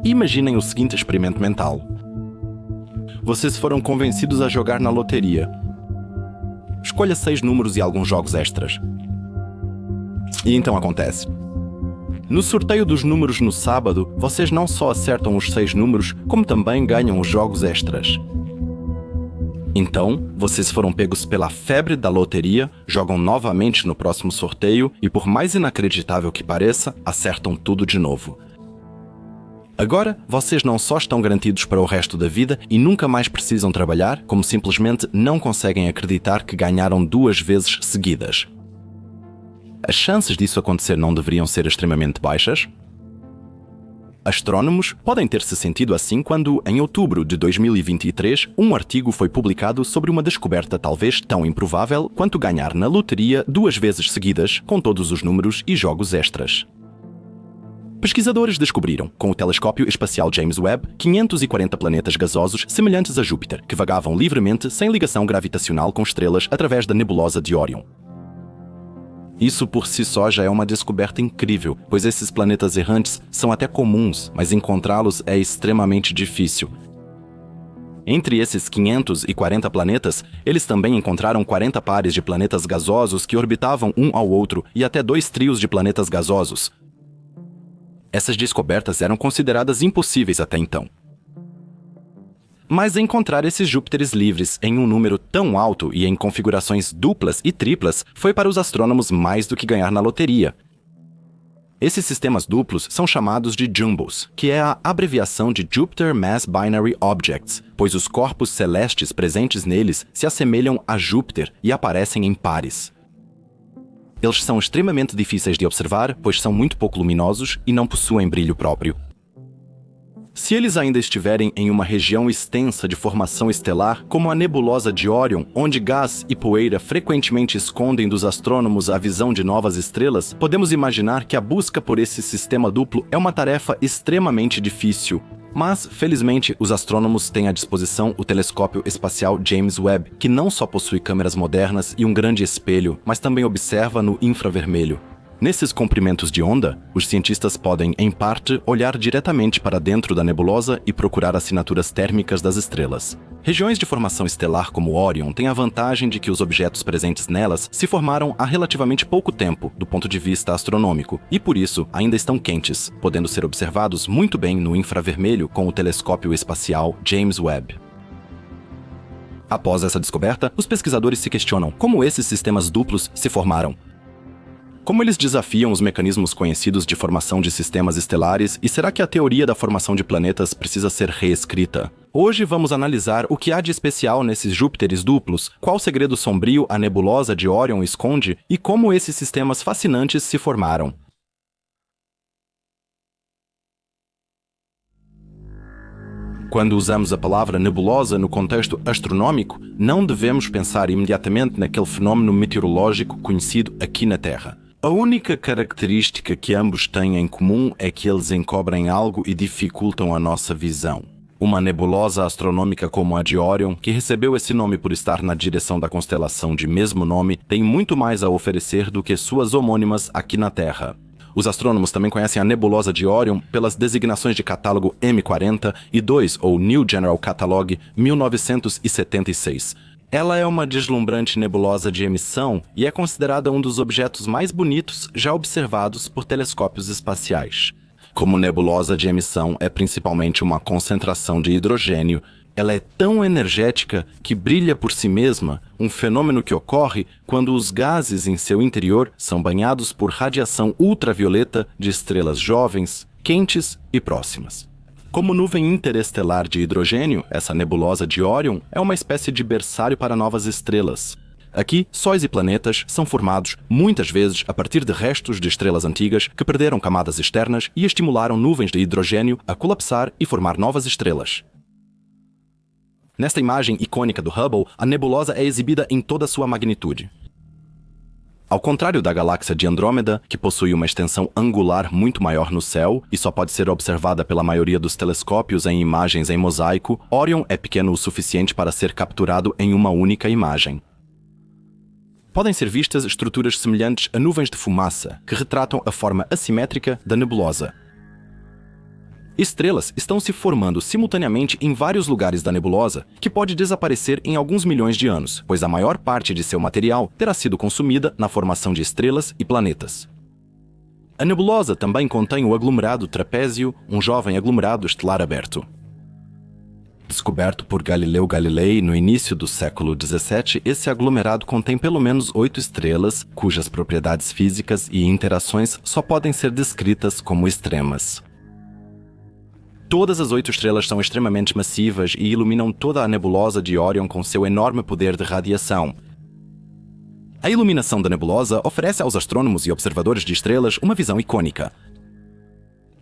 Imaginem o seguinte experimento mental. Vocês foram convencidos a jogar na loteria. Escolha 6 números e alguns jogos extras. E então acontece. No sorteio dos números no sábado, vocês não só acertam os 6 números, como também ganham os jogos extras. Então, vocês foram pegos pela febre da loteria, jogam novamente no próximo sorteio e, por mais inacreditável que pareça, acertam tudo de novo. Agora, vocês não só estão garantidos para o resto da vida e nunca mais precisam trabalhar, como simplesmente não conseguem acreditar que ganharam 2 vezes seguidas. As chances disso acontecer não deveriam ser extremamente baixas? Astrónomos podem ter se sentido assim quando, em outubro de 2023, um artigo foi publicado sobre uma descoberta talvez tão improvável quanto ganhar na loteria 2 vezes seguidas, com todos os números e jogos extras. Pesquisadores descobriram, com o telescópio espacial James Webb, 540 planetas gasosos semelhantes a Júpiter, que vagavam livremente sem ligação gravitacional com estrelas através da nebulosa de Órion. Isso por si só já é uma descoberta incrível, pois esses planetas errantes são até comuns, mas encontrá-los é extremamente difícil. Entre esses 540 planetas, eles também encontraram 40 pares de planetas gasosos que orbitavam um ao outro e até 2 trios de planetas gasosos. Essas descobertas eram consideradas impossíveis até então. Mas encontrar esses Júpiteres livres em um número tão alto e em configurações duplas e triplas foi para os astrônomos mais do que ganhar na loteria. Esses sistemas duplos são chamados de JUMBOs, que é a abreviação de Jupiter Mass Binary Objects, pois os corpos celestes presentes neles se assemelham a Júpiter e aparecem em pares. Eles são extremamente difíceis de observar, pois são muito pouco luminosos e não possuem brilho próprio. Se eles ainda estiverem em uma região extensa de formação estelar, como a nebulosa de Órion, onde gás e poeira frequentemente escondem dos astrônomos a visão de novas estrelas, podemos imaginar que a busca por esse sistema duplo é uma tarefa extremamente difícil. Mas, felizmente, os astrônomos têm à disposição o telescópio espacial James Webb, que não só possui câmeras modernas e um grande espelho, mas também observa no infravermelho. Nesses comprimentos de onda, os cientistas podem, em parte, olhar diretamente para dentro da nebulosa e procurar assinaturas térmicas das estrelas. Regiões de formação estelar como Órion têm a vantagem de que os objetos presentes nelas se formaram há relativamente pouco tempo, do ponto de vista astronômico, e por isso ainda estão quentes, podendo ser observados muito bem no infravermelho com o telescópio espacial James Webb. Após essa descoberta, os pesquisadores se questionam como esses sistemas duplos se formaram. Como eles desafiam os mecanismos conhecidos de formação de sistemas estelares e será que a teoria da formação de planetas precisa ser reescrita? Hoje vamos analisar o que há de especial nesses Júpiteres duplos, qual segredo sombrio a nebulosa de Órion esconde e como esses sistemas fascinantes se formaram. Quando usamos a palavra nebulosa no contexto astronômico, não devemos pensar imediatamente naquele fenômeno meteorológico conhecido aqui na Terra. A única característica que ambos têm em comum é que eles encobrem algo e dificultam a nossa visão. Uma nebulosa astronômica como a de Órion, que recebeu esse nome por estar na direção da constelação de mesmo nome, tem muito mais a oferecer do que suas homônimas aqui na Terra. Os astrônomos também conhecem a nebulosa de Órion pelas designações de catálogo M40 e 2, ou New General Catalog 1976. Ela é uma deslumbrante nebulosa de emissão e é considerada um dos objetos mais bonitos já observados por telescópios espaciais. Como nebulosa de emissão é principalmente uma concentração de hidrogênio, ela é tão energética que brilha por si mesma, um fenômeno que ocorre quando os gases em seu interior são banhados por radiação ultravioleta de estrelas jovens, quentes e próximas. Como nuvem interestelar de hidrogênio, essa nebulosa de Órion é uma espécie de berçário para novas estrelas. Aqui, sóis e planetas são formados, muitas vezes, a partir de restos de estrelas antigas que perderam camadas externas e estimularam nuvens de hidrogênio a colapsar e formar novas estrelas. Nesta imagem icônica do Hubble, a nebulosa é exibida em toda sua magnitude. Ao contrário da galáxia de Andrômeda, que possui uma extensão angular muito maior no céu e só pode ser observada pela maioria dos telescópios em imagens em mosaico, Órion é pequeno o suficiente para ser capturado em uma única imagem. Podem ser vistas estruturas semelhantes a nuvens de fumaça, que retratam a forma assimétrica da nebulosa. Estrelas estão se formando simultaneamente em vários lugares da nebulosa, que pode desaparecer em alguns milhões de anos, pois a maior parte de seu material terá sido consumida na formação de estrelas e planetas. A nebulosa também contém o aglomerado trapézio, um jovem aglomerado estelar aberto. Descoberto por Galileu Galilei no início do século XVII, esse aglomerado contém pelo menos 8 estrelas, cujas propriedades físicas e interações só podem ser descritas como extremas. Todas as 8 estrelas são extremamente massivas e iluminam toda a nebulosa de Órion com seu enorme poder de radiação. A iluminação da nebulosa oferece aos astrônomos e observadores de estrelas uma visão icônica.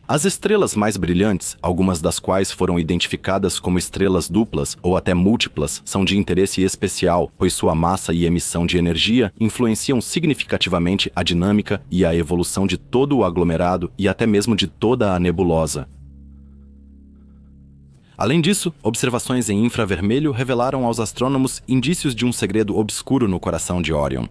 As estrelas mais brilhantes, algumas das quais foram identificadas como estrelas duplas ou até múltiplas, são de interesse especial, pois sua massa e emissão de energia influenciam significativamente a dinâmica e a evolução de todo o aglomerado e até mesmo de toda a nebulosa. Além disso, observações em infravermelho revelaram aos astrônomos indícios de um segredo obscuro no coração de Órion.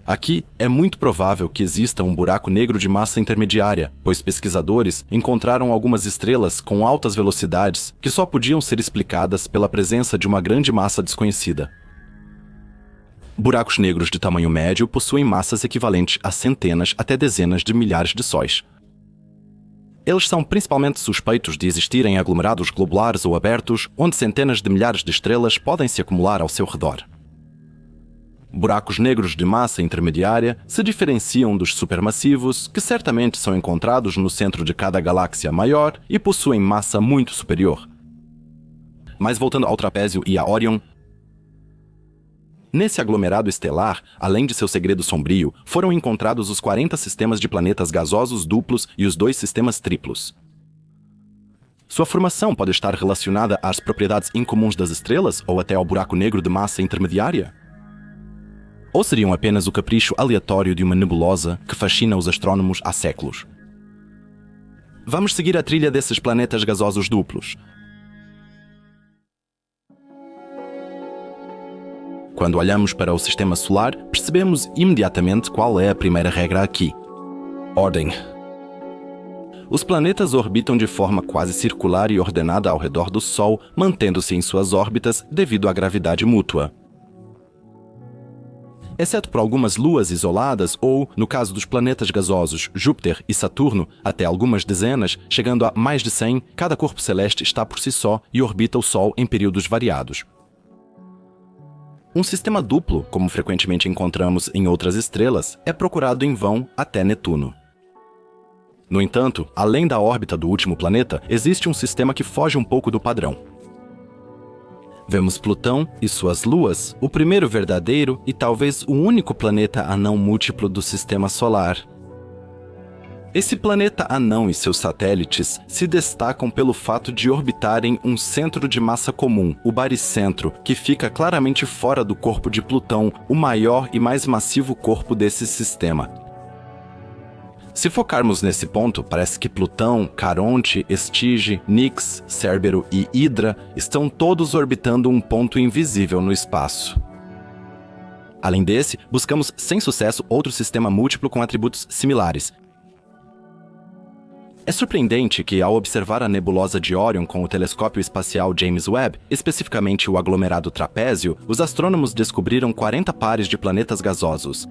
Aqui, é muito provável que exista um buraco negro de massa intermediária, pois pesquisadores encontraram algumas estrelas com altas velocidades que só podiam ser explicadas pela presença de uma grande massa desconhecida. Buracos negros de tamanho médio possuem massas equivalentes a centenas até dezenas de milhares de sóis. Eles são principalmente suspeitos de existirem aglomerados globulares ou abertos, onde centenas de milhares de estrelas podem se acumular ao seu redor. Buracos negros de massa intermediária se diferenciam dos supermassivos, que certamente são encontrados no centro de cada galáxia maior e possuem massa muito superior. Mas voltando ao trapézio e a Órion, nesse aglomerado estelar, além de seu segredo sombrio, foram encontrados os 40 sistemas de planetas gasosos duplos e os 2 sistemas triplos. Sua formação pode estar relacionada às propriedades incomuns das estrelas ou até ao buraco negro de massa intermediária? Ou seriam apenas o capricho aleatório de uma nebulosa que fascina os astrônomos há séculos? Vamos seguir a trilha desses planetas gasosos duplos. Quando olhamos para o Sistema Solar, percebemos imediatamente qual é a primeira regra aqui: ordem. Os planetas orbitam de forma quase circular e ordenada ao redor do Sol, mantendo-se em suas órbitas devido à gravidade mútua. Exceto por algumas luas isoladas ou, no caso dos planetas gasosos Júpiter e Saturno, até algumas dezenas, chegando a mais de 100, cada corpo celeste está por si só e orbita o Sol em períodos variados. Um sistema duplo, como frequentemente encontramos em outras estrelas, é procurado em vão até Netuno. No entanto, além da órbita do último planeta, existe um sistema que foge um pouco do padrão. Vemos Plutão e suas luas, o primeiro verdadeiro e talvez o único planeta anão múltiplo do Sistema Solar. Esse planeta anão e seus satélites se destacam pelo fato de orbitarem um centro de massa comum, o baricentro, que fica claramente fora do corpo de Plutão, o maior e mais massivo corpo desse sistema. Se focarmos nesse ponto, parece que Plutão, Caronte, Estige, Nix, Cérbero e Hidra estão todos orbitando um ponto invisível no espaço. Além desse, buscamos sem sucesso outro sistema múltiplo com atributos similares. É surpreendente que, ao observar a nebulosa de Órion com o telescópio espacial James Webb, especificamente o aglomerado trapézio, os astrônomos descobriram 40 pares de planetas gasosos.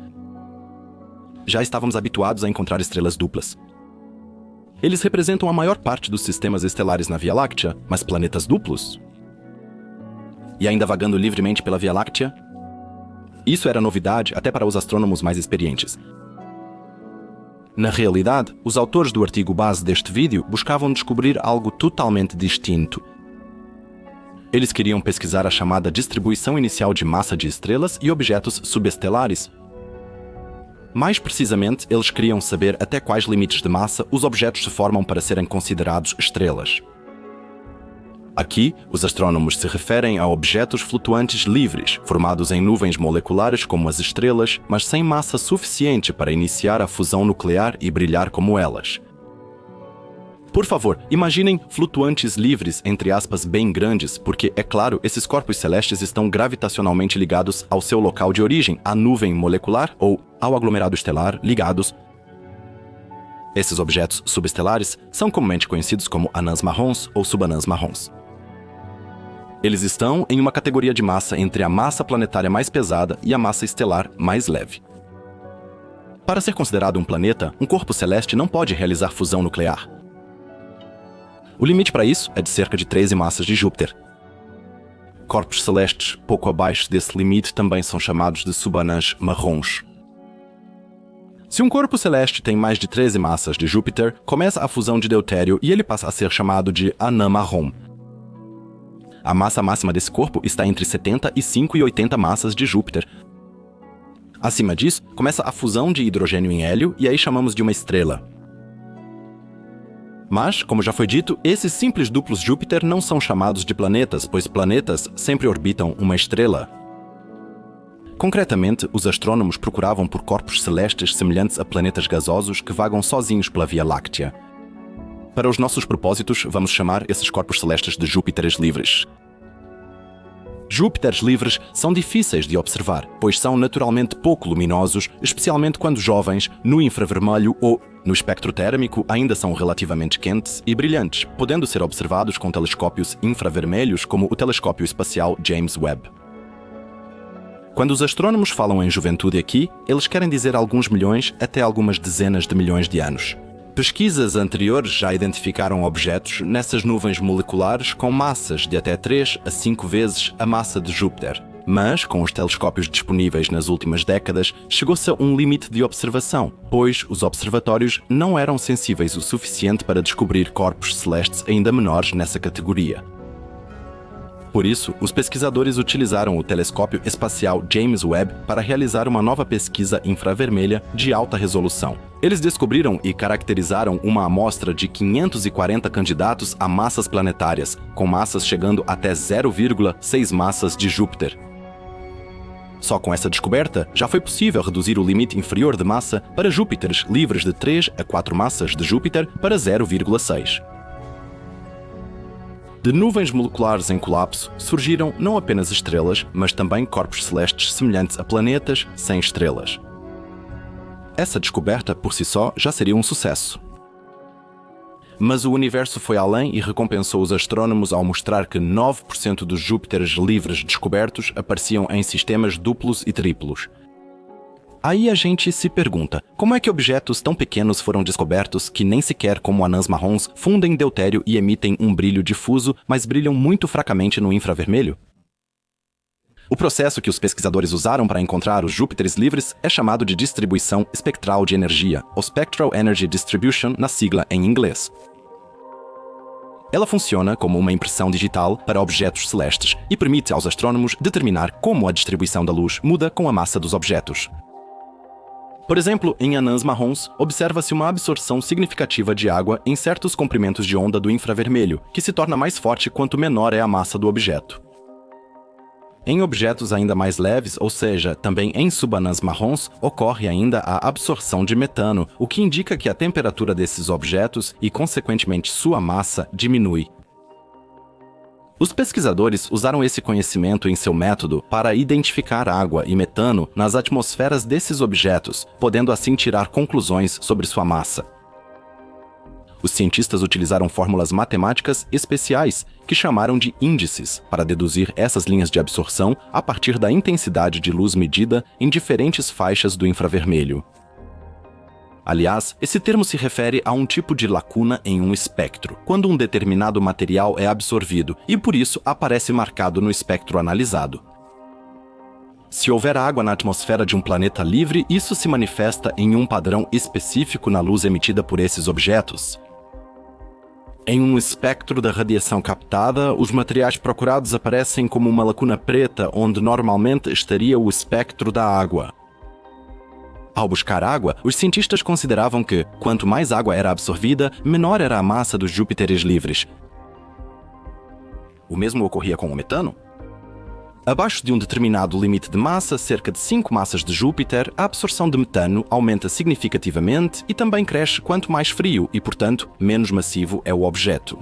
Já estávamos habituados a encontrar estrelas duplas. Eles representam a maior parte dos sistemas estelares na Via Láctea, mas planetas duplos? E ainda vagando livremente pela Via Láctea? Isso era novidade até para os astrônomos mais experientes. Na realidade, os autores do artigo base deste vídeo buscavam descobrir algo totalmente distinto. Eles queriam pesquisar a chamada distribuição inicial de massa de estrelas e objetos subestelares. Mais precisamente, eles queriam saber até quais limites de massa os objetos se formam para serem considerados estrelas. Aqui, os astrônomos se referem a objetos flutuantes livres, formados em nuvens moleculares como as estrelas, mas sem massa suficiente para iniciar a fusão nuclear e brilhar como elas. Por favor, imaginem flutuantes livres, entre aspas, bem grandes, porque, é claro, esses corpos celestes estão gravitacionalmente ligados ao seu local de origem, à nuvem molecular ou ao aglomerado estelar ligados. Esses objetos subestelares são comumente conhecidos como anãs marrons ou subanãs marrons. Eles estão em uma categoria de massa entre a massa planetária mais pesada e a massa estelar mais leve. Para ser considerado um planeta, um corpo celeste não pode realizar fusão nuclear. O limite para isso é de cerca de 13 massas de Júpiter. Corpos celestes pouco abaixo desse limite também são chamados de subanãs marrons. Se um corpo celeste tem mais de 13 massas de Júpiter, começa a fusão de deutério e ele passa a ser chamado de anã marrom. A massa máxima desse corpo está entre 75 e 80 massas de Júpiter. Acima disso, começa a fusão de hidrogênio em hélio e aí chamamos de uma estrela. Mas, como já foi dito, esses simples duplos Júpiter não são chamados de planetas, pois planetas sempre orbitam uma estrela. Concretamente, os astrônomos procuravam por corpos celestes semelhantes a planetas gasosos que vagam sozinhos pela Via Láctea. Para os nossos propósitos, vamos chamar esses corpos celestes de Júpiteres livres. Júpiteres livres são difíceis de observar, pois são naturalmente pouco luminosos, especialmente quando jovens, no infravermelho ou no espectro térmico ainda são relativamente quentes e brilhantes, podendo ser observados com telescópios infravermelhos como o telescópio espacial James Webb. Quando os astrônomos falam em juventude aqui, eles querem dizer alguns milhões até algumas dezenas de milhões de anos. Pesquisas anteriores já identificaram objetos nessas nuvens moleculares com massas de até 3 a 5 vezes a massa de Júpiter. Mas, com os telescópios disponíveis nas últimas décadas, chegou-se a um limite de observação, pois os observatórios não eram sensíveis o suficiente para descobrir corpos celestes ainda menores nessa categoria. Por isso, os pesquisadores utilizaram o telescópio espacial James Webb para realizar uma nova pesquisa infravermelha de alta resolução. Eles descobriram e caracterizaram uma amostra de 540 candidatos a massas planetárias, com massas chegando até 0,6 massas de Júpiter. Só com essa descoberta, já foi possível reduzir o limite inferior de massa para Júpiteres livres de 3 a 4 massas de Júpiter para 0,6. De nuvens moleculares em colapso, surgiram não apenas estrelas, mas também corpos celestes semelhantes a planetas sem estrelas. Essa descoberta, por si só, já seria um sucesso. Mas o universo foi além e recompensou os astrônomos ao mostrar que 9% dos Júpiteres livres descobertos apareciam em sistemas duplos e triplos. Aí a gente se pergunta, como é que objetos tão pequenos foram descobertos que nem sequer como anãs marrons fundem deutério e emitem um brilho difuso, mas brilham muito fracamente no infravermelho? O processo que os pesquisadores usaram para encontrar os Júpiteres livres é chamado de distribuição espectral de energia, ou Spectral Energy Distribution na sigla em inglês. Ela funciona como uma impressão digital para objetos celestes e permite aos astrônomos determinar como a distribuição da luz muda com a massa dos objetos. Por exemplo, em anãs marrons, observa-se uma absorção significativa de água em certos comprimentos de onda do infravermelho, que se torna mais forte quanto menor é a massa do objeto. Em objetos ainda mais leves, ou seja, também em subanãs marrons, ocorre ainda a absorção de metano, o que indica que a temperatura desses objetos e, consequentemente, sua massa diminui. Os pesquisadores usaram esse conhecimento em seu método para identificar água e metano nas atmosferas desses objetos, podendo assim tirar conclusões sobre sua massa. Os cientistas utilizaram fórmulas matemáticas especiais, que chamaram de índices, para deduzir essas linhas de absorção a partir da intensidade de luz medida em diferentes faixas do infravermelho. Aliás, esse termo se refere a um tipo de lacuna em um espectro, quando um determinado material é absorvido e, por isso, aparece marcado no espectro analisado. Se houver água na atmosfera de um planeta livre, isso se manifesta em um padrão específico na luz emitida por esses objetos. Em um espectro da radiação captada, os materiais procurados aparecem como uma lacuna preta onde normalmente estaria o espectro da água. Ao buscar água, os cientistas consideravam que, quanto mais água era absorvida, menor era a massa dos Júpiteres livres. O mesmo ocorria com o metano? Abaixo de um determinado limite de massa, cerca de 5 massas de Júpiter, a absorção de metano aumenta significativamente e também cresce quanto mais frio e, portanto, menos massivo é o objeto.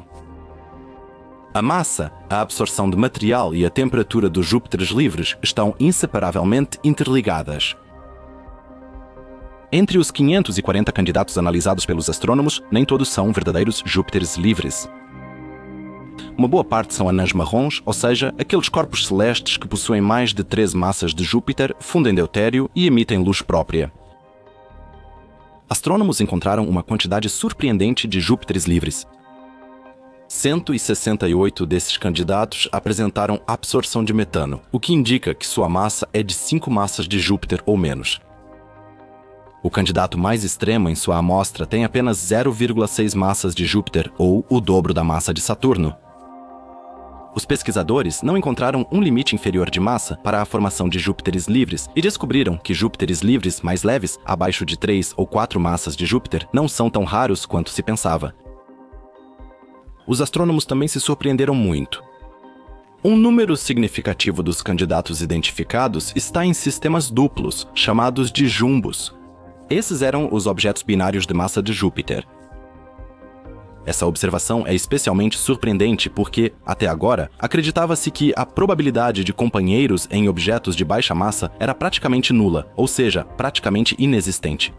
A massa, a absorção de material e a temperatura dos Júpiteres livres estão inseparavelmente interligadas. Entre os 540 candidatos analisados pelos astrônomos, nem todos são verdadeiros Júpiteres livres. Uma boa parte são anãs marrons, ou seja, aqueles corpos celestes que possuem mais de 13 massas de Júpiter, fundem deutério e emitem luz própria. Astrônomos encontraram uma quantidade surpreendente de Júpiteres livres. 168 desses candidatos apresentaram absorção de metano, o que indica que sua massa é de 5 massas de Júpiter ou menos. O candidato mais extremo em sua amostra tem apenas 0,6 massas de Júpiter, ou o dobro da massa de Saturno. Os pesquisadores não encontraram um limite inferior de massa para a formação de Júpiteres livres e descobriram que Júpiteres livres mais leves, abaixo de 3 ou 4 massas de Júpiter, não são tão raros quanto se pensava. Os astrônomos também se surpreenderam muito. Um número significativo dos candidatos identificados está em sistemas duplos, chamados de jumbos. Esses eram os objetos binários de massa de Júpiter. Essa observação é especialmente surpreendente porque, até agora, acreditava-se que a probabilidade de companheiros em objetos de baixa massa era praticamente nula, ou seja, praticamente inexistente.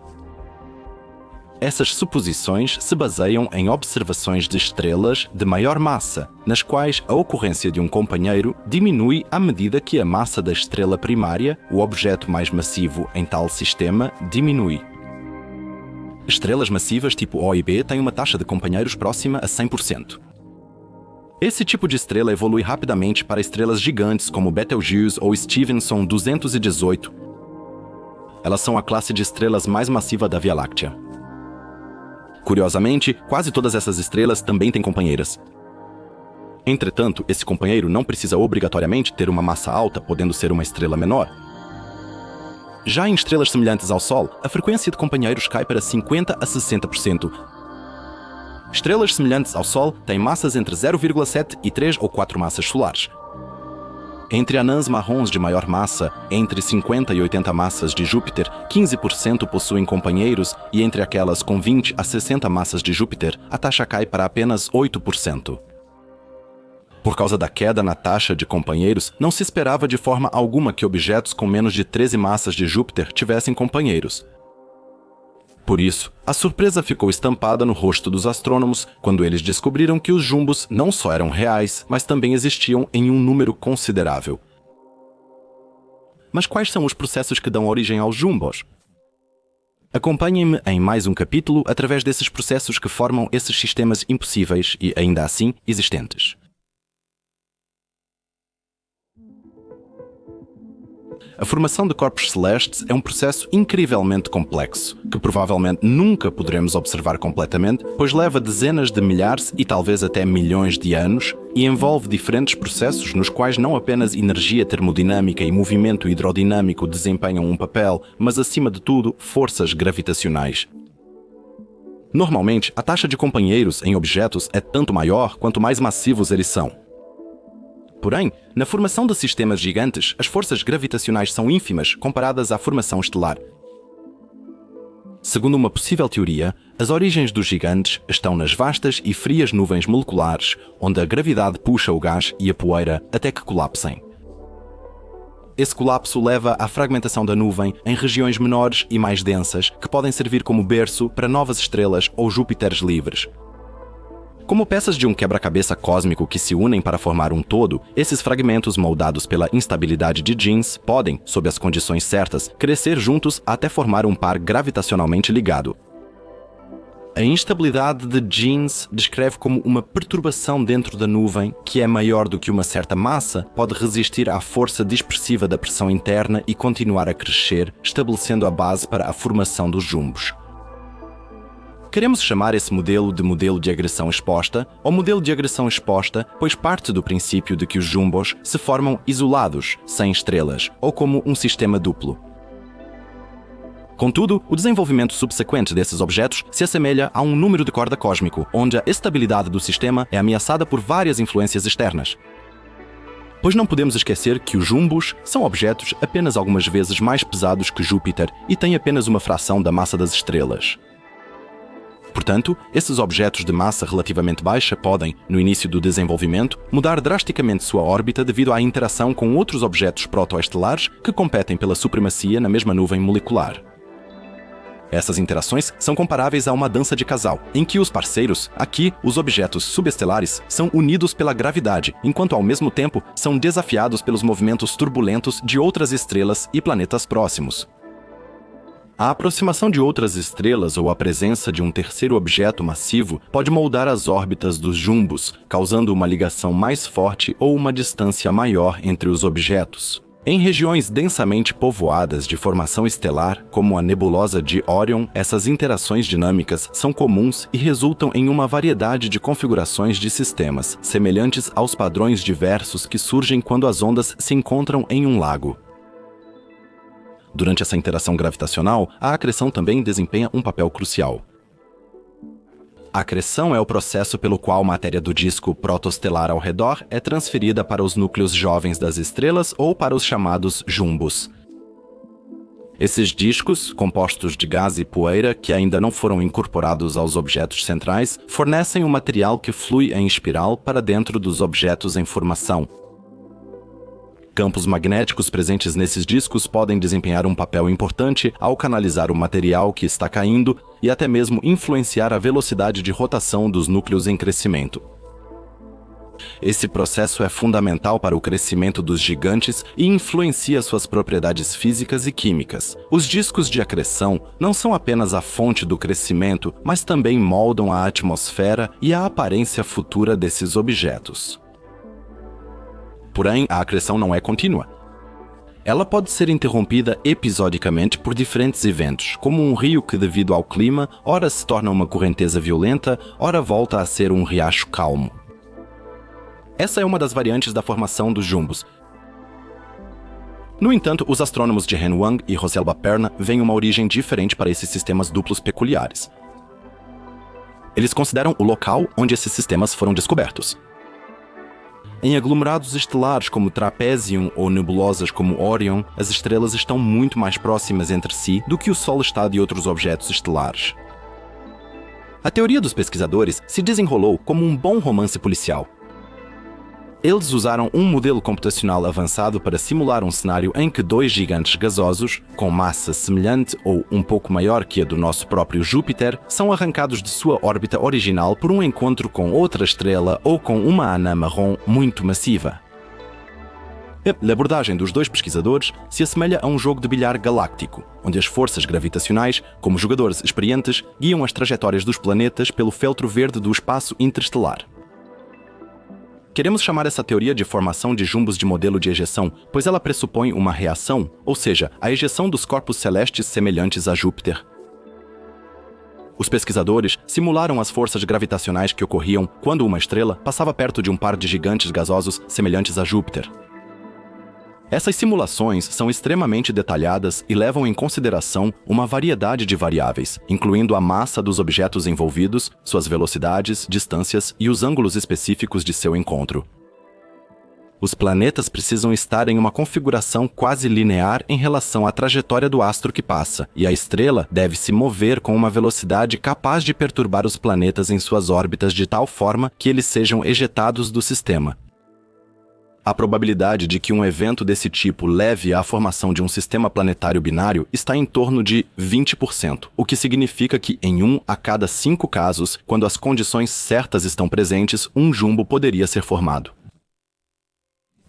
Essas suposições se baseiam em observações de estrelas de maior massa, nas quais a ocorrência de um companheiro diminui à medida que a massa da estrela primária, o objeto mais massivo em tal sistema, diminui. Estrelas massivas tipo O e B têm uma taxa de companheiros próxima a 100%. Esse tipo de estrela evolui rapidamente para estrelas gigantes como Betelgeuse ou Stephenson 218. Elas são a classe de estrelas mais massiva da Via Láctea. Curiosamente, quase todas essas estrelas também têm companheiras. Entretanto, esse companheiro não precisa obrigatoriamente ter uma massa alta, podendo ser uma estrela menor. Já em estrelas semelhantes ao Sol, a frequência de companheiros cai para 50% a 60%. Estrelas semelhantes ao Sol têm massas entre 0,7 e 3 ou 4 massas solares. Entre anãs marrons de maior massa, entre 50 e 80 massas de Júpiter, 15% possuem companheiros e entre aquelas com 20 a 60 massas de Júpiter, a taxa cai para apenas 8%. Por causa da queda na taxa de companheiros, não se esperava de forma alguma que objetos com menos de 13 massas de Júpiter tivessem companheiros. Por isso, a surpresa ficou estampada no rosto dos astrônomos quando eles descobriram que os jumbos não só eram reais, mas também existiam em um número considerável. Mas quais são os processos que dão origem aos jumbos? Acompanhem-me em mais um capítulo através desses processos que formam esses sistemas impossíveis e, ainda assim, existentes. A formação de corpos celestes é um processo incrivelmente complexo, que provavelmente nunca poderemos observar completamente, pois leva dezenas de milhares e talvez até milhões de anos e envolve diferentes processos nos quais não apenas energia termodinâmica e movimento hidrodinâmico desempenham um papel, mas acima de tudo, forças gravitacionais. Normalmente, a taxa de companheiros em objetos é tanto maior quanto mais massivos eles são. Porém, na formação de sistemas gigantes, as forças gravitacionais são ínfimas comparadas à formação estelar. Segundo uma possível teoria, as origens dos gigantes estão nas vastas e frias nuvens moleculares, onde a gravidade puxa o gás e a poeira até que colapsem. Esse colapso leva à fragmentação da nuvem em regiões menores e mais densas, que podem servir como berço para novas estrelas ou Júpiteres livres. Como peças de um quebra-cabeça cósmico que se unem para formar um todo, esses fragmentos moldados pela instabilidade de Jeans podem, sob as condições certas, crescer juntos até formar um par gravitacionalmente ligado. A instabilidade de Jeans descreve como uma perturbação dentro da nuvem que é maior do que uma certa massa, pode resistir à força dispersiva da pressão interna e continuar a crescer, estabelecendo a base para a formação dos jumbos. Queremos chamar esse modelo de modelo de agressão exposta ou modelo de agressão exposta, pois parte do princípio de que os jumbos se formam isolados, sem estrelas, ou como um sistema duplo. Contudo, o desenvolvimento subsequente desses objetos se assemelha a um número de corda cósmico, onde a estabilidade do sistema é ameaçada por várias influências externas. Pois não podemos esquecer que os jumbos são objetos apenas algumas vezes mais pesados que Júpiter e têm apenas uma fração da massa das estrelas. Portanto, esses objetos de massa relativamente baixa podem, no início do desenvolvimento, mudar drasticamente sua órbita devido à interação com outros objetos protoestelares que competem pela supremacia na mesma nuvem molecular. Essas interações são comparáveis a uma dança de casal, em que os parceiros, aqui, os objetos subestelares, são unidos pela gravidade, enquanto ao mesmo tempo são desafiados pelos movimentos turbulentos de outras estrelas e planetas próximos. A aproximação de outras estrelas ou a presença de um terceiro objeto massivo pode moldar as órbitas dos jumbos, causando uma ligação mais forte ou uma distância maior entre os objetos. Em regiões densamente povoadas de formação estelar, como a nebulosa de Órion, essas interações dinâmicas são comuns e resultam em uma variedade de configurações de sistemas, semelhantes aos padrões diversos que surgem quando as ondas se encontram em um lago. Durante essa interação gravitacional, a acreção também desempenha um papel crucial. A acreção é o processo pelo qual matéria do disco protostelar ao redor é transferida para os núcleos jovens das estrelas ou para os chamados jumbos. Esses discos, compostos de gás e poeira que ainda não foram incorporados aos objetos centrais, fornecem um material que flui em espiral para dentro dos objetos em formação. Campos magnéticos presentes nesses discos podem desempenhar um papel importante ao canalizar o material que está caindo e até mesmo influenciar a velocidade de rotação dos núcleos em crescimento. Esse processo é fundamental para o crescimento dos gigantes e influencia suas propriedades físicas e químicas. Os discos de acreção não são apenas a fonte do crescimento, mas também moldam a atmosfera e a aparência futura desses objetos. Porém, a acreção não é contínua. Ela pode ser interrompida episodicamente por diferentes eventos, como um rio que, devido ao clima, ora se torna uma correnteza violenta, ora volta a ser um riacho calmo. Essa é uma das variantes da formação dos jumbos. No entanto, os astrônomos Jihan Wang e Roselba Perna veem uma origem diferente para esses sistemas duplos peculiares. Eles consideram o local onde esses sistemas foram descobertos. Em aglomerados estelares como Trapezium ou nebulosas como Órion, as estrelas estão muito mais próximas entre si do que o Sol está de outros objetos estelares. A teoria dos pesquisadores se desenrolou como um bom romance policial. Eles usaram um modelo computacional avançado para simular um cenário em que dois gigantes gasosos, com massa semelhante ou um pouco maior que a do nosso próprio Júpiter, são arrancados de sua órbita original por um encontro com outra estrela ou com uma anã marrom muito massiva. A abordagem dos dois pesquisadores se assemelha a um jogo de bilhar galáctico, onde as forças gravitacionais, como jogadores experientes, guiam as trajetórias dos planetas pelo feltro verde do espaço interestelar. Queremos chamar essa teoria de formação de jumbos de modelo de ejeção, pois ela pressupõe uma reação, ou seja, a ejeção dos corpos celestes semelhantes a Júpiter. Os pesquisadores simularam as forças gravitacionais que ocorriam quando uma estrela passava perto de um par de gigantes gasosos semelhantes a Júpiter. Essas simulações são extremamente detalhadas e levam em consideração uma variedade de variáveis, incluindo a massa dos objetos envolvidos, suas velocidades, distâncias e os ângulos específicos de seu encontro. Os planetas precisam estar em uma configuração quase linear em relação à trajetória do astro que passa, e a estrela deve se mover com uma velocidade capaz de perturbar os planetas em suas órbitas de tal forma que eles sejam ejetados do sistema. A probabilidade de que um evento desse tipo leve à formação de um sistema planetário binário está em torno de 20%, o que significa que em 1 a cada 5 casos, quando as condições certas estão presentes, um jumbo poderia ser formado.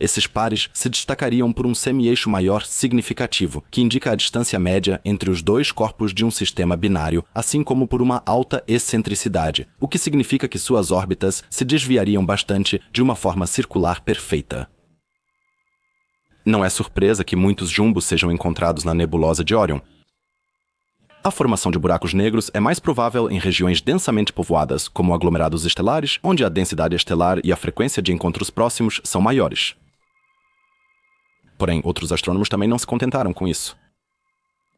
Esses pares se destacariam por um semi-eixo maior significativo, que indica a distância média entre os dois corpos de um sistema binário, assim como por uma alta excentricidade, o que significa que suas órbitas se desviariam bastante de uma forma circular perfeita. Não é surpresa que muitos jumbos sejam encontrados na nebulosa de Órion. A formação de buracos negros é mais provável em regiões densamente povoadas, como aglomerados estelares, onde a densidade estelar e a frequência de encontros próximos são maiores. Porém, outros astrônomos também não se contentaram com isso.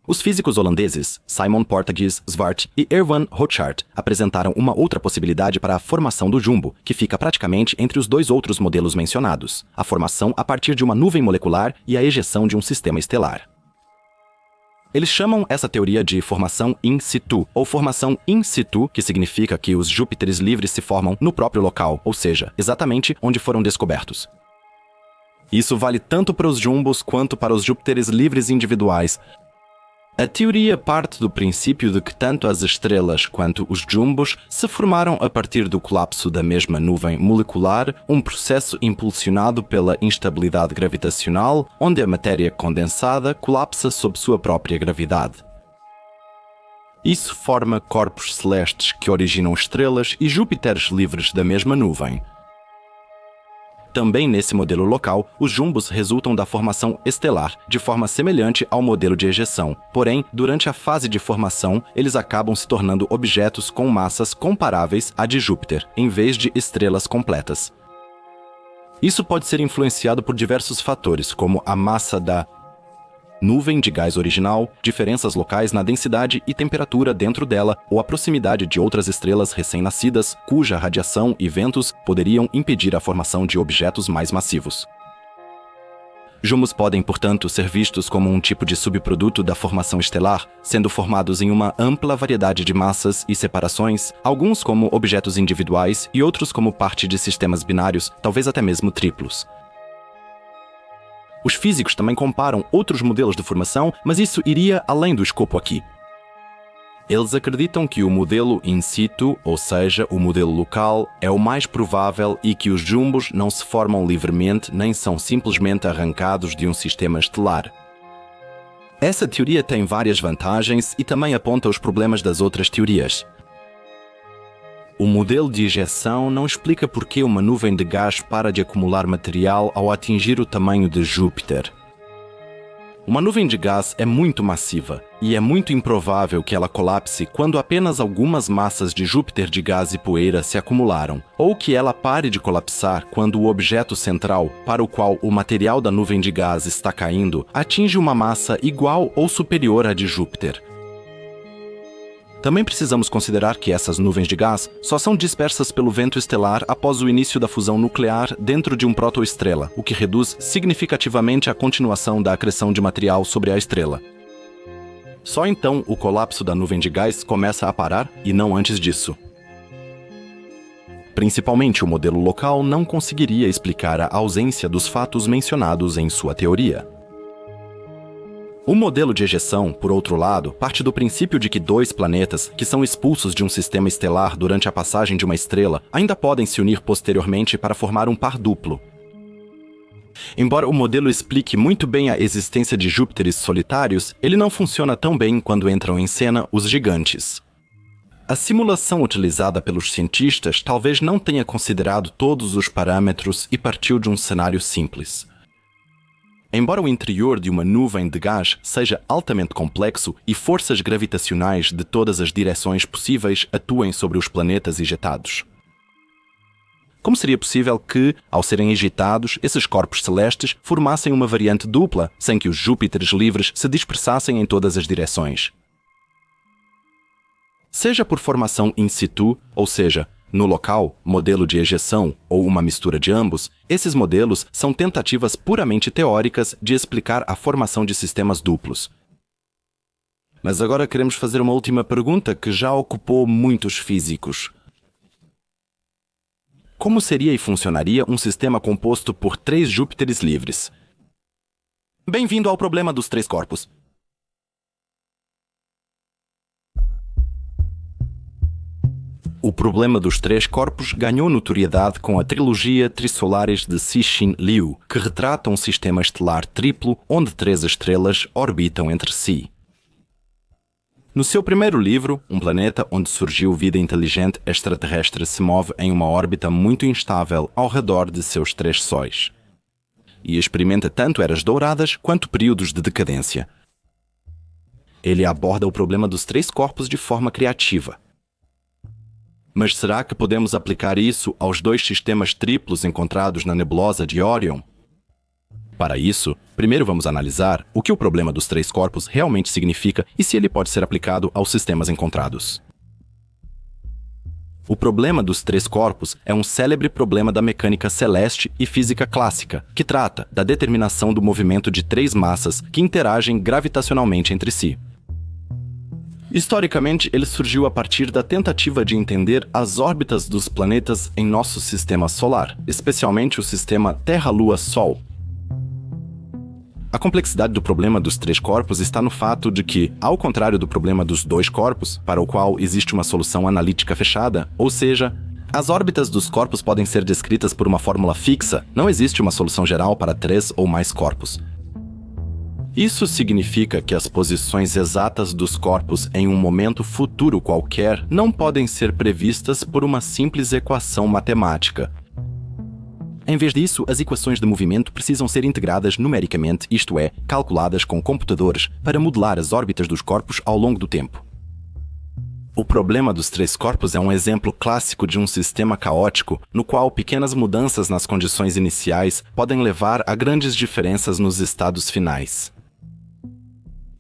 Os físicos holandeses Simon Porteous Zwart e Erwan Rochart apresentaram uma outra possibilidade para a formação do jumbo, que fica praticamente entre os dois outros modelos mencionados, a formação a partir de uma nuvem molecular e a ejeção de um sistema estelar. Eles chamam essa teoria de formação in situ, ou formação in situ, que significa que os Júpiteres livres se formam no próprio local, ou seja, exatamente onde foram descobertos. Isso vale tanto para os jumbos quanto para os Júpiteres livres individuais. A teoria parte do princípio de que tanto as estrelas quanto os jumbos se formaram a partir do colapso da mesma nuvem molecular, um processo impulsionado pela instabilidade gravitacional, onde a matéria condensada colapsa sob sua própria gravidade. Isso forma corpos celestes que originam estrelas e Júpiteres livres da mesma nuvem. Também nesse modelo local, os jumbos resultam da formação estelar, de forma semelhante ao modelo de ejeção. Porém, durante a fase de formação, eles acabam se tornando objetos com massas comparáveis à de Júpiter, em vez de estrelas completas. Isso pode ser influenciado por diversos fatores, como a massa da nuvem de gás original, diferenças locais na densidade e temperatura dentro dela, ou a proximidade de outras estrelas recém-nascidas, cuja radiação e ventos poderiam impedir a formação de objetos mais massivos. Jumbos podem, portanto, ser vistos como um tipo de subproduto da formação estelar, sendo formados em uma ampla variedade de massas e separações, alguns como objetos individuais e outros como parte de sistemas binários, talvez até mesmo triplos. Os físicos também comparam outros modelos de formação, mas isso iria além do escopo aqui. Eles acreditam que o modelo in situ, ou seja, o modelo local, é o mais provável e que os jumbos não se formam livremente nem são simplesmente arrancados de um sistema estelar. Essa teoria tem várias vantagens e também aponta os problemas das outras teorias. O modelo de ejeção não explica por que uma nuvem de gás para de acumular material ao atingir o tamanho de Júpiter. Uma nuvem de gás é muito massiva, e é muito improvável que ela colapse quando apenas algumas massas de Júpiter de gás e poeira se acumularam, ou que ela pare de colapsar quando o objeto central, para o qual o material da nuvem de gás está caindo, atinge uma massa igual ou superior à de Júpiter. Também precisamos considerar que essas nuvens de gás só são dispersas pelo vento estelar após o início da fusão nuclear dentro de um protoestrela, o que reduz significativamente a continuação da acreção de material sobre a estrela. Só então o colapso da nuvem de gás começa a parar e não antes disso. Principalmente o modelo local não conseguiria explicar a ausência dos fatos mencionados em sua teoria. O modelo de ejeção, por outro lado, parte do princípio de que dois planetas, que são expulsos de um sistema estelar durante a passagem de uma estrela, ainda podem se unir posteriormente para formar um par duplo. Embora o modelo explique muito bem a existência de Júpiteres solitários, ele não funciona tão bem quando entram em cena os gigantes. A simulação utilizada pelos cientistas talvez não tenha considerado todos os parâmetros e partiu de um cenário simples. Embora o interior de uma nuvem de gás seja altamente complexo e forças gravitacionais de todas as direções possíveis atuem sobre os planetas ejetados. Como seria possível que, ao serem ejetados, esses corpos celestes formassem uma variante dupla, sem que os Júpiteres livres se dispersassem em todas as direções? Seja por formação in situ, ou seja, no local, modelo de ejeção ou uma mistura de ambos, esses modelos são tentativas puramente teóricas de explicar a formação de sistemas duplos. Mas agora queremos fazer uma última pergunta que já ocupou muitos físicos. Como seria e funcionaria um sistema composto por 3 Júpiteres livres? Bem-vindo ao problema dos 3 corpos. O problema dos 3 corpos ganhou notoriedade com a trilogia Trisolaris de Cixin Liu, que retrata um sistema estelar triplo onde 3 estrelas orbitam entre si. No seu primeiro livro, um planeta onde surgiu vida inteligente extraterrestre se move em uma órbita muito instável ao redor de seus 3 sóis. E experimenta tanto eras douradas quanto períodos de decadência. Ele aborda o problema dos 3 corpos de forma criativa. Mas será que podemos aplicar isso aos 2 sistemas triplos encontrados na nebulosa de Orion? Para isso, primeiro vamos analisar o que o problema dos 3 corpos realmente significa e se ele pode ser aplicado aos sistemas encontrados. O problema dos 3 corpos é um célebre problema da mecânica celeste e física clássica, que trata da determinação do movimento de 3 massas que interagem gravitacionalmente entre si. Historicamente, ele surgiu a partir da tentativa de entender as órbitas dos planetas em nosso sistema solar, especialmente o sistema Terra-Lua-Sol. A complexidade do problema dos 3 corpos está no fato de que, ao contrário do problema dos 2 corpos, para o qual existe uma solução analítica fechada, ou seja, as órbitas dos corpos podem ser descritas por uma fórmula fixa, não existe uma solução geral para 3 ou mais corpos. Isso significa que as posições exatas dos corpos em um momento futuro qualquer não podem ser previstas por uma simples equação matemática. Em vez disso, as equações de movimento precisam ser integradas numericamente, isto é, calculadas com computadores, para modelar as órbitas dos corpos ao longo do tempo. O problema dos 3 corpos é um exemplo clássico de um sistema caótico, no qual pequenas mudanças nas condições iniciais podem levar a grandes diferenças nos estados finais.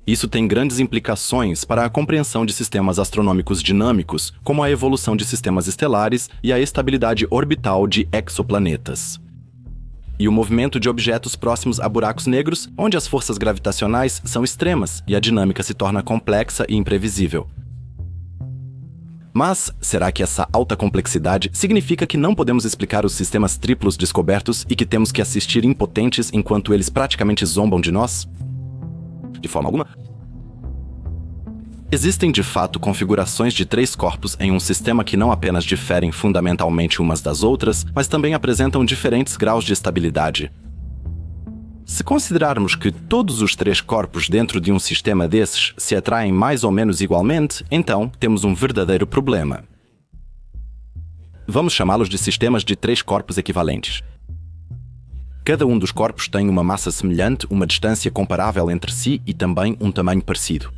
Isso tem grandes implicações para a compreensão de sistemas astronômicos dinâmicos, como a evolução de sistemas estelares e a estabilidade orbital de exoplanetas. E o movimento de objetos próximos a buracos negros, onde as forças gravitacionais são extremas e a dinâmica se torna complexa e imprevisível. Mas, será que essa alta complexidade significa que não podemos explicar os sistemas triplos descobertos e que temos que assistir impotentes enquanto eles praticamente zombam de nós? De forma alguma. Existem de fato configurações de 3 corpos em um sistema que não apenas diferem fundamentalmente umas das outras, mas também apresentam diferentes graus de estabilidade. Se considerarmos que todos os 3 corpos dentro de um sistema desses se atraem mais ou menos igualmente, então temos um verdadeiro problema. Vamos chamá-los de sistemas de 3 corpos equivalentes. Cada um dos corpos tem uma massa semelhante, uma distância comparável entre si e também um tamanho parecido.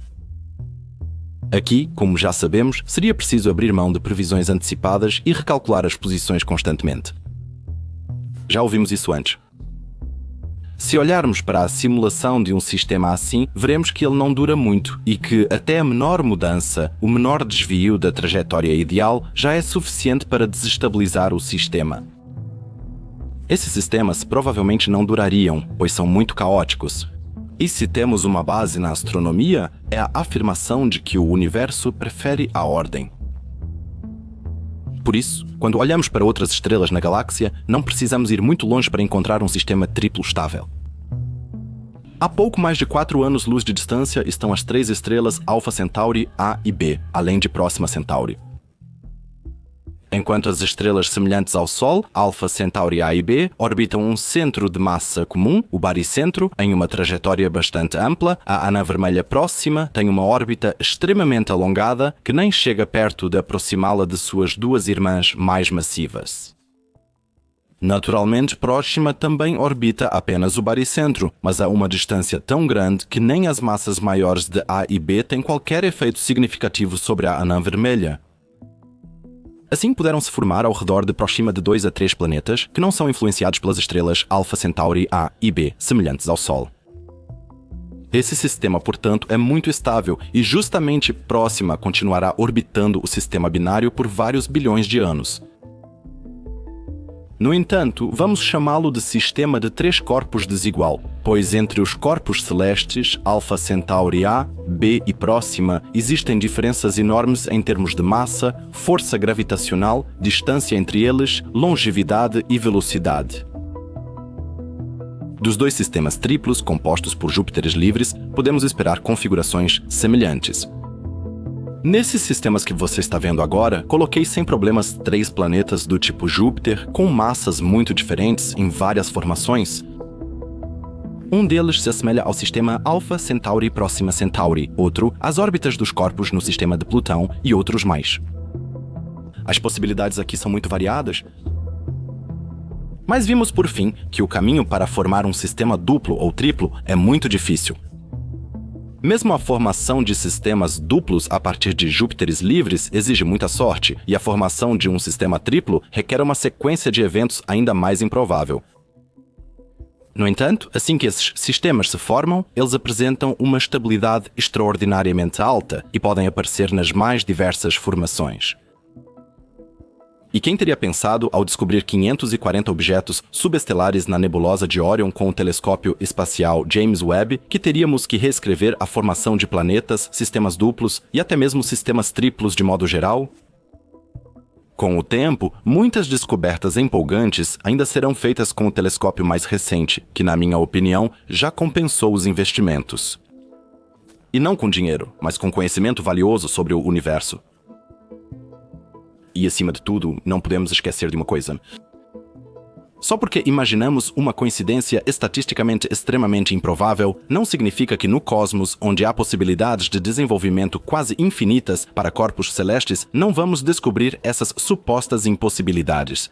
Aqui, como já sabemos, seria preciso abrir mão de previsões antecipadas e recalcular as posições constantemente. Já ouvimos isso antes. Se olharmos para a simulação de um sistema assim, veremos que ele não dura muito e que até a menor mudança, o menor desvio da trajetória ideal, já é suficiente para desestabilizar o sistema. Esses sistemas provavelmente não durariam, pois são muito caóticos. E se temos uma base na astronomia, é a afirmação de que o universo prefere a ordem. Por isso, quando olhamos para outras estrelas na galáxia, não precisamos ir muito longe para encontrar um sistema triplo estável. A pouco mais de 4 anos-luz de distância estão as 3 estrelas Alpha Centauri A e B, além de Próxima Centauri. Enquanto as estrelas semelhantes ao Sol, Alpha Centauri A e B, orbitam um centro de massa comum, o baricentro, em uma trajetória bastante ampla, a anã vermelha próxima tem uma órbita extremamente alongada que nem chega perto de aproximá-la de suas 2 irmãs mais massivas. Naturalmente, Próxima também orbita apenas o baricentro, mas a uma distância tão grande que nem as massas maiores de A e B têm qualquer efeito significativo sobre a anã vermelha. Assim, puderam-se formar ao redor de Próxima de 2 a 3 planetas que não são influenciados pelas estrelas Alpha Centauri A e B, semelhantes ao Sol. Esse sistema, portanto, é muito estável e justamente Próxima continuará orbitando o sistema binário por vários bilhões de anos. No entanto, vamos chamá-lo de sistema de 3 corpos desigual, pois entre os corpos celestes, Alpha Centauri A, B e Próxima, existem diferenças enormes em termos de massa, força gravitacional, distância entre eles, longevidade e velocidade. Dos 2 sistemas triplos, compostos por Júpiteres livres, podemos esperar configurações semelhantes. Nesses sistemas que você está vendo agora, coloquei sem problemas 3 planetas do tipo Júpiter, com massas muito diferentes em várias formações. Um deles se assemelha ao sistema Alpha Centauri Próxima Centauri, outro às órbitas dos corpos no sistema de Plutão e outros mais. As possibilidades aqui são muito variadas, mas vimos por fim que o caminho para formar um sistema duplo ou triplo é muito difícil. Mesmo a formação de sistemas duplos a partir de Júpiteres livres exige muita sorte, e a formação de um sistema triplo requer uma sequência de eventos ainda mais improvável. No entanto, assim que esses sistemas se formam, eles apresentam uma estabilidade extraordinariamente alta e podem aparecer nas mais diversas formações. E quem teria pensado, ao descobrir 540 objetos subestelares na nebulosa de Órion com o telescópio espacial James Webb, que teríamos que reescrever a formação de planetas, sistemas duplos e até mesmo sistemas triplos de modo geral? Com o tempo, muitas descobertas empolgantes ainda serão feitas com o telescópio mais recente, que, na minha opinião, já compensou os investimentos. E não com dinheiro, mas com conhecimento valioso sobre o universo. E, acima de tudo, não podemos esquecer de uma coisa. Só porque imaginamos uma coincidência estatisticamente extremamente improvável, não significa que no cosmos, onde há possibilidades de desenvolvimento quase infinitas para corpos celestes, não vamos descobrir essas supostas impossibilidades.